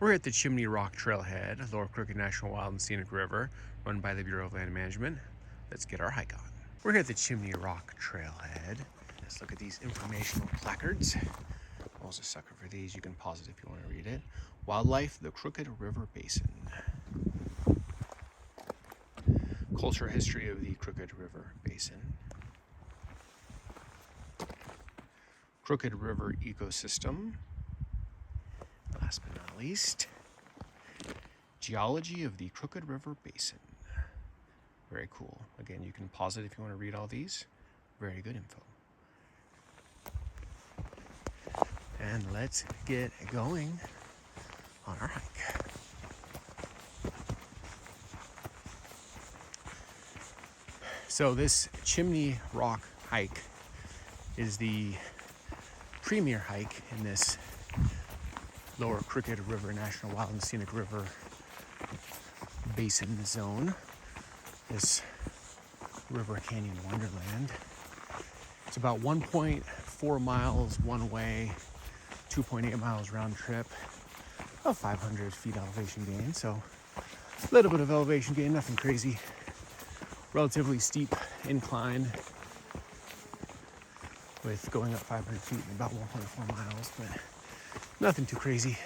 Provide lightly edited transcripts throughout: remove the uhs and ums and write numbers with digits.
We're at the Chimney Rock Trailhead, Lower Crooked National Wild and Scenic River, run by the Bureau of Land Management. Let's get our hike on. We're here at the Chimney Rock Trailhead. Let's look at these informational placards. I was a sucker for these. You can pause it if you want to read it. Wildlife, the Crooked River Basin. Cultural history of the Crooked River Basin. Crooked River ecosystem. Last but not least, geology of the Crooked River Basin. Very cool. Again, you can pause it if you want to read all these. Very good info. And let's get going on our hike. So this Chimney Rock hike is the premier hike in this Lower Crooked River National Wild and Scenic River Basin zone. This river canyon wonderland. It's about 1.4 miles one way, 2.8 miles round trip, about 500 feet elevation gain. So a little bit of elevation gain, nothing crazy. Relatively steep incline with going up 500 feet in about 1.4 miles, but nothing too crazy.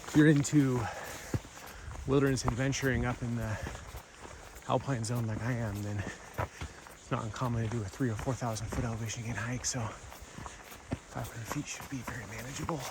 If you're into wilderness adventuring up in the alpine zone like I am, then it's not uncommon to do a 3,000 or 4,000 foot elevation gain hike, so 500 feet should be very manageable.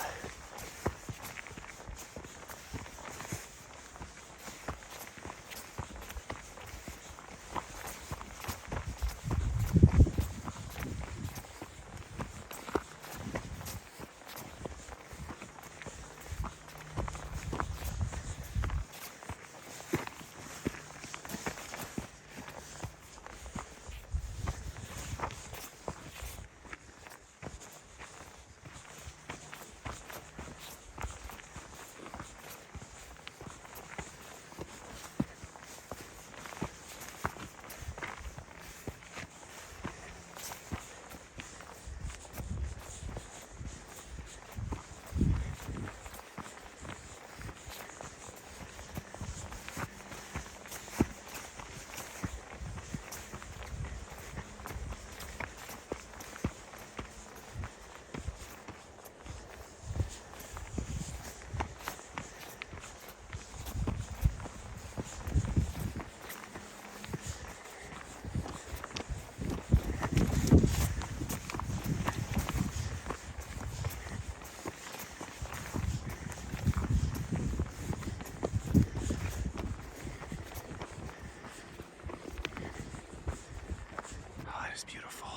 Beautiful.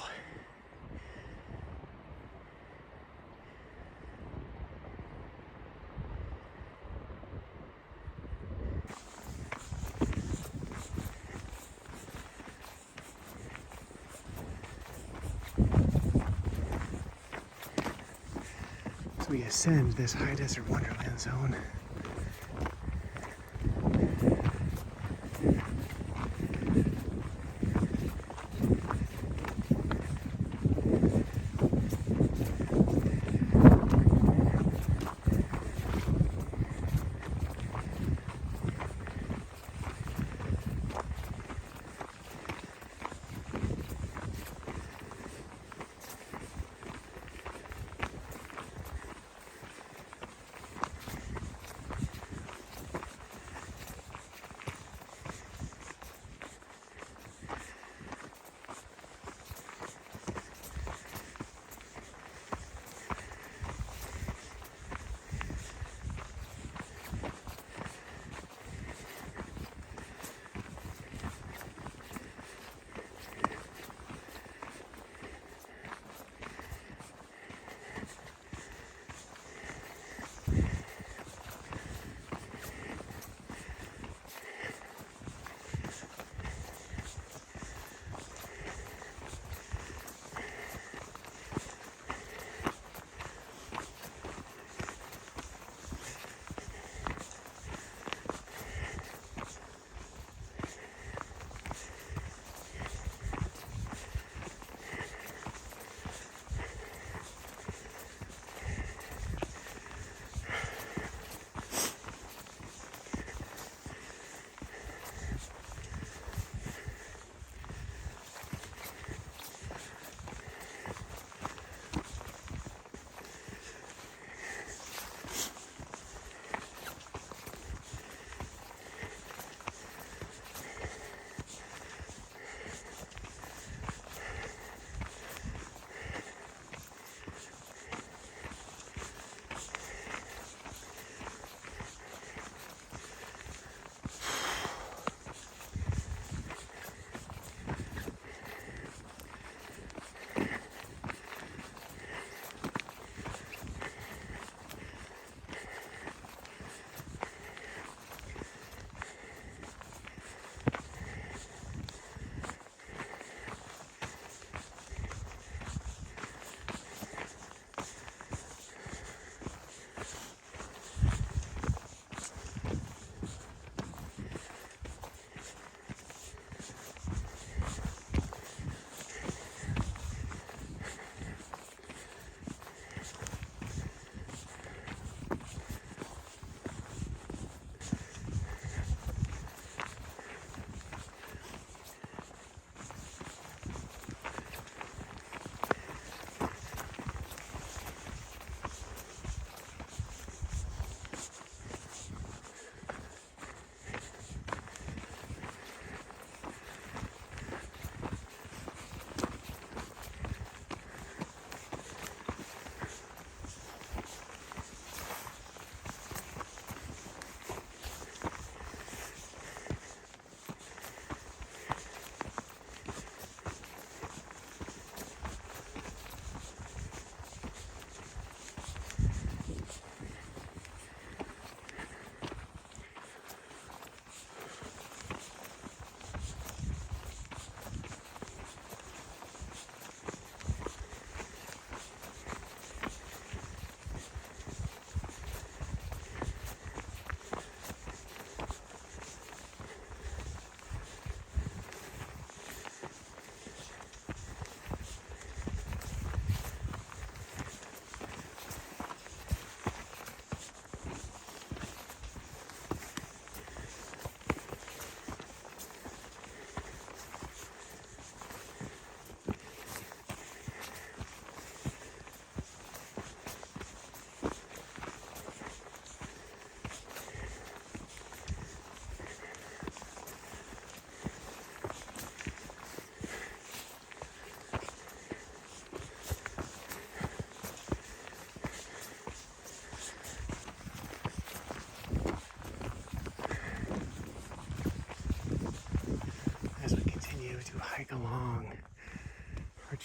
So we ascend this high desert wonderland zone.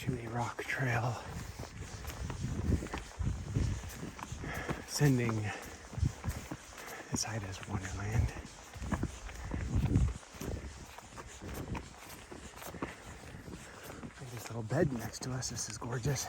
Chimney Rock Trail, ascending as high as Wonderland. This little bed next to us, this is gorgeous.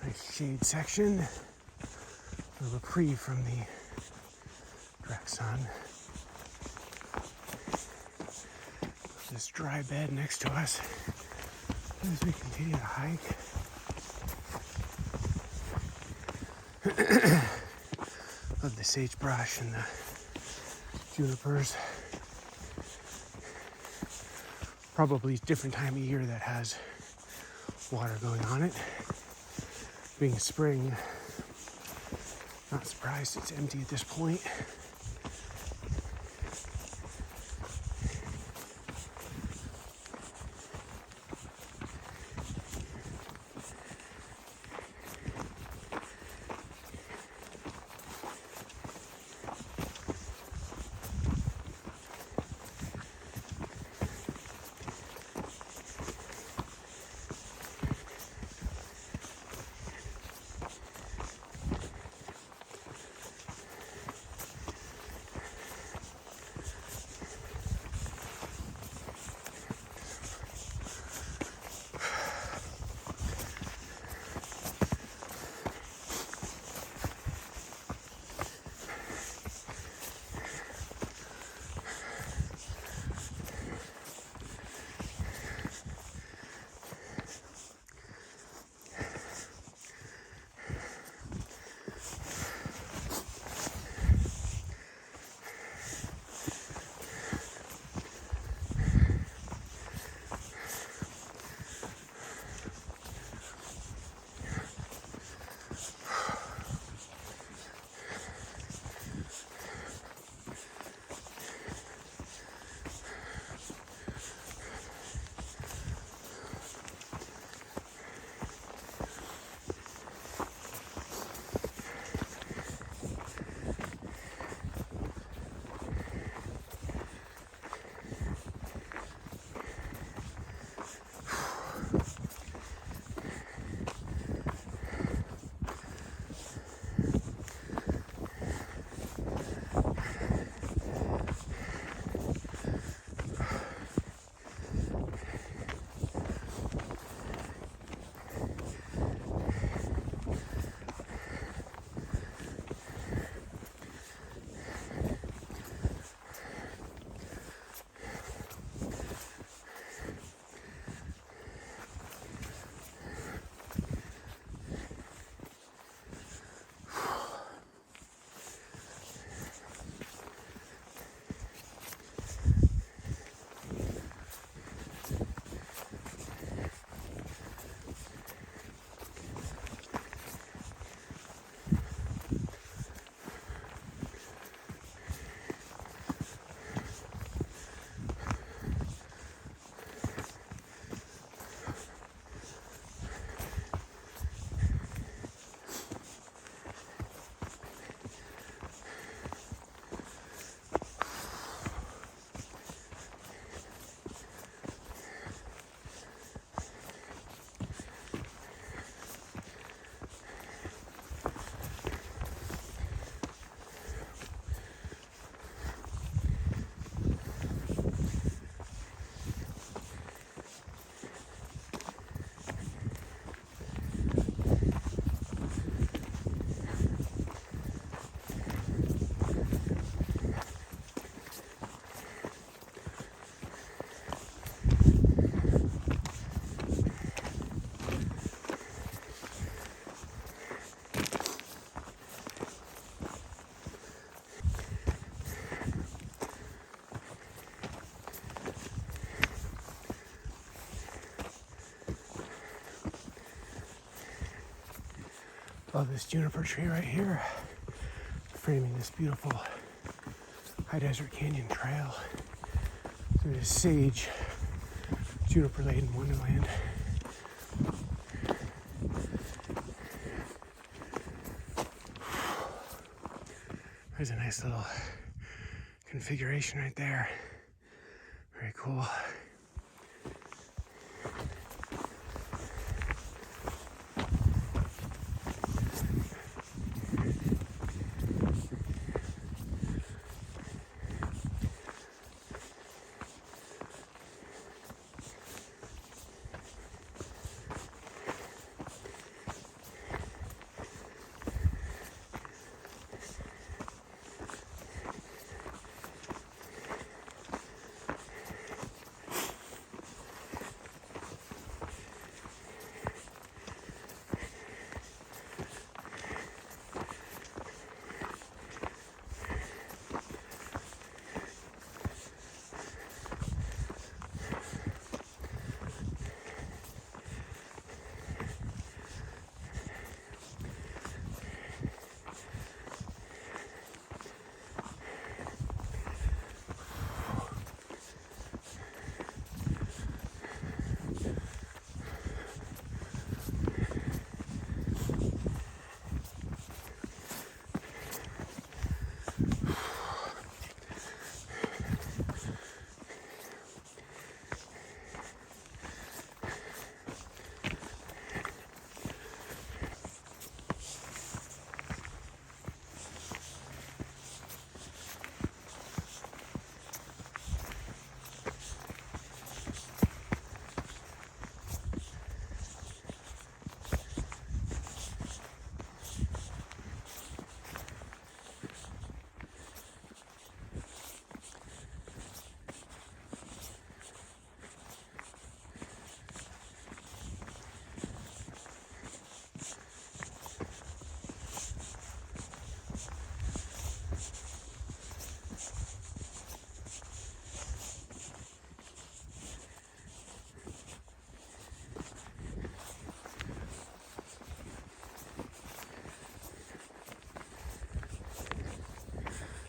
Nice shade section, a reprieve from the direct sun. This dry bed next to us as we continue to hike. Love the sagebrush and the junipers. Probably a different time of year that has water going on it. Being spring, not surprised it's empty at this point. Love this juniper tree right here, framing this beautiful high desert canyon trail through this sage, juniper-laden wonderland. There's a nice little configuration right there. Very cool.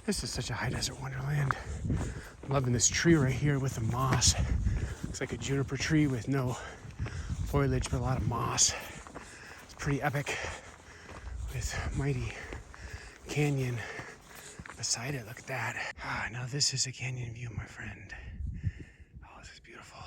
This is such a high desert wonderland. I'm loving this tree right here with the moss. Looks like a juniper tree with no foliage, but a lot of moss. It's pretty epic with mighty canyon beside it. Look at that. Ah, now this is a canyon view, my friend. Oh, this is beautiful.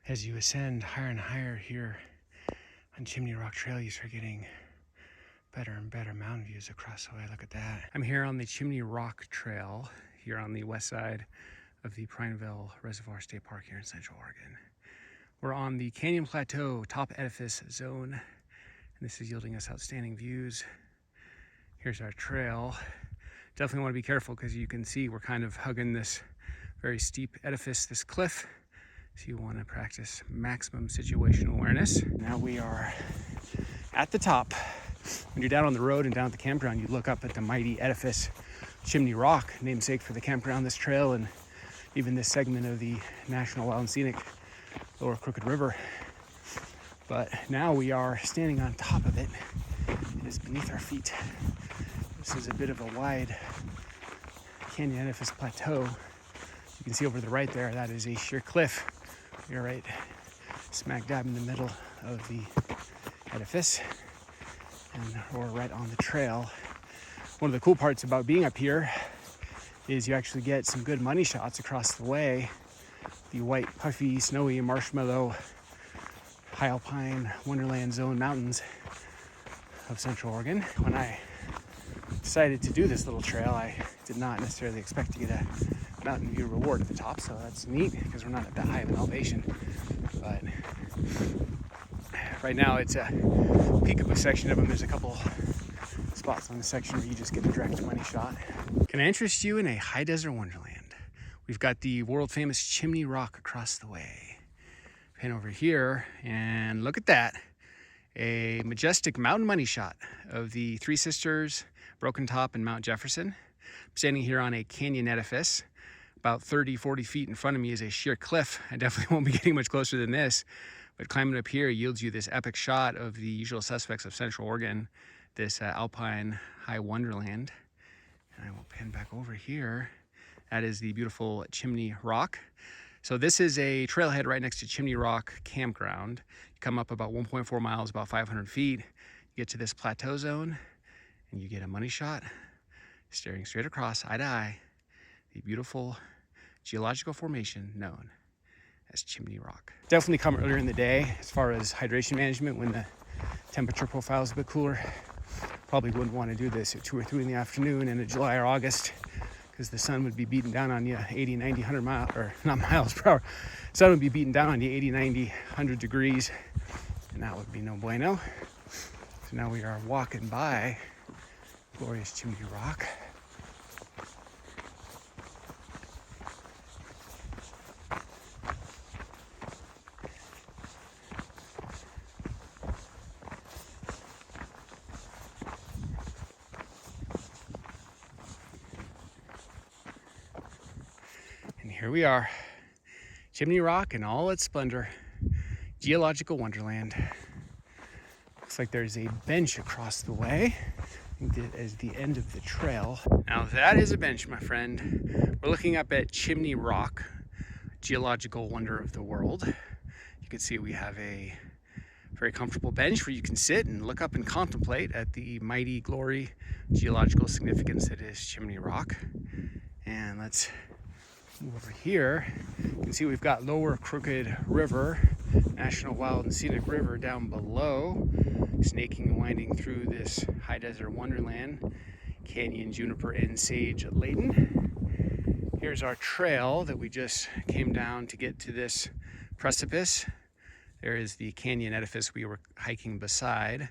As you ascend higher and higher here on Chimney Rock Trail, you start getting better and better mountain views across the way. Look at that. I'm here on the Chimney Rock Trail here on the west side of the Prineville Reservoir State Park here in Central Oregon. We're on the Canyon Plateau top edifice zone, and this is yielding us outstanding views. Here's our trail. Definitely want to be careful because you can see we're kind of hugging this very steep edifice, this cliff. So you want to practice maximum situational awareness. Now we are at the top. When you're down on the road and down at the campground, you look up at the mighty edifice Chimney Rock, namesake for the campground, this trail, and even this segment of the National Wild and Scenic Lower Crooked River. But now we are standing on top of it. It is beneath our feet. This is a bit of a wide canyon edifice plateau. You can see over the right there, that is a sheer cliff. You're right smack dab in the middle of the edifice, and we're right on the trail. One of the cool parts about being up here is you actually get some good money shots across the way. The white, puffy, snowy, marshmallow, high alpine, Wonderland zone mountains of Central Oregon. When I decided to do this little trail, I did not necessarily expect to get a mountain view reward at the top, so that's neat because we're not at that high of an elevation. But right now it's a peekaboo section of them. There's a couple spots on the section where you just get a direct money shot. Can I interest you in a high desert wonderland? We've got the world famous Chimney Rock across the way. Pan over here and look at that. A majestic mountain money shot of the Three Sisters, Broken Top, and Mount Jefferson. I'm standing here on a canyon edifice. About 30-40 feet in front of me is a sheer cliff. I definitely won't be getting much closer than this, but climbing up here yields you this epic shot of the usual suspects of Central Oregon, this alpine high wonderland. And I will pan back over here. That is the beautiful Chimney Rock. So this is a trailhead right next to Chimney Rock Campground. You come up about 1.4 miles, about 500 feet. You get to this plateau zone and you get a money shot staring straight across, eye to eye, the beautiful geological formation known as Chimney Rock. Definitely come earlier in the day as far as hydration management when the temperature profile is a bit cooler. Probably wouldn't want to do this at 2 or 3 in the afternoon in July or August, because the sun would be beating down on you 80, 90, 100 miles, or not miles per hour. The sun would be beating down on you 80, 90, 100 degrees, and that would be no bueno. So now we are walking by glorious Chimney Rock. Here we are, Chimney Rock in all its splendor, geological wonderland. Looks like there's a bench across the way. I think that is the end of the trail. Now that is a bench, my friend. We're looking up at Chimney Rock, geological wonder of the world. You can see we have a very comfortable bench where you can sit and look up and contemplate at the mighty glory, geological significance that is Chimney Rock. And let's move over here. You can see we've got Lower Crooked River, National Wild and Scenic River down below, snaking and winding through this high desert wonderland, canyon, juniper, and sage laden. Here's our trail that we just came down to get to this precipice. There is the canyon edifice we were hiking beside.